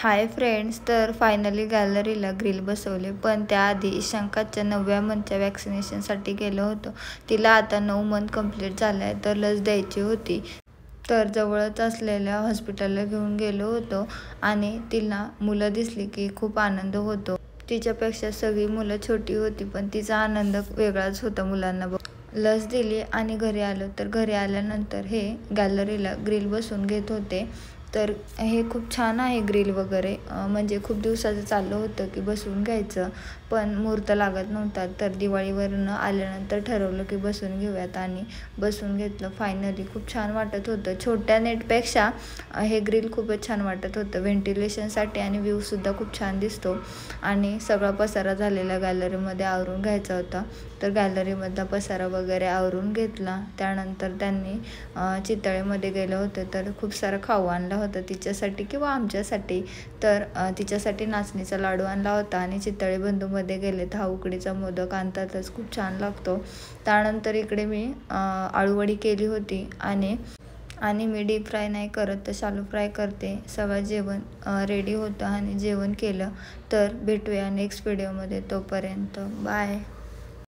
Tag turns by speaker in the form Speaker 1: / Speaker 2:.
Speaker 1: Hi friends, तर finally गॅलरीला grill बसवले, पण त्याआधी ईशांकाच्या 9व्या मंथच्या वॅक्सिनेशनसाठी गेलो होतो. तिला आता 9 मंथ कंप्लीट झालं आहे, तर लस द्यायची होती. तर जवळच असलेल्या हॉस्पिटलला घेऊन गेलो होतो आणि तिला मुलं दिसली की खूप आनंद होतो. तिच्यापेक्षा सगळी मुलं छोटी होती, पण तिचा आनंद वेगळाच होता मुलांना बघ. लस दिली आणि घरी आलो. तर घरी आल्यानंतर हे गॅलरीला ग्रिल बसवून घेत होते. तर हे खूप छान आहे ग्रिल वगैरे, म्हणजे खूप दिवसाचं चाललं होतं की बसवून घ्यायचं, पण मुहूर्त लागत नव्हता. तर दिवाळीवरून आल्यानंतर ठरवलं की बसवून घेऊयात आणि बसवून घेतलं. फायनली खूप छान वाटत होतं. छोट्या नेटपेक्षा हे ग्रिल खूपच छान वाटत होतं व्हेंटिलेशनसाठी, आणि व्ह्यूसुद्धा खूप छान दिसतो. आणि सगळा पसारा झालेला गॅलरीमध्ये आवरून घ्यायचा होता. तर गॅलरीमधला पसारा वगैरे आवरून घेतला. त्यानंतर त्यांनी चितळेमध्ये गेलं होतं, तर खूप सारं खाऊ आणला होता तिच्यासाठी किंवा आमच्यासाठी. तर तिच्यासाठी नाचणीचा लाडू आणला होता, आणि चितळे बंधूमध्ये गेले तर हा उकडीचा मोदक आणतातच, खूप छान लागतो. त्यानंतर इकडे मी आळूवडी केली होती, आणि मी डीप फ्राय नाही करत, तर शालो फ्राय करते. सगळं जेवण रेडी होतं आणि जेवण केलं. तर भेटूया नेक्स्ट व्हिडिओमध्ये. तोपर्यंत बाय.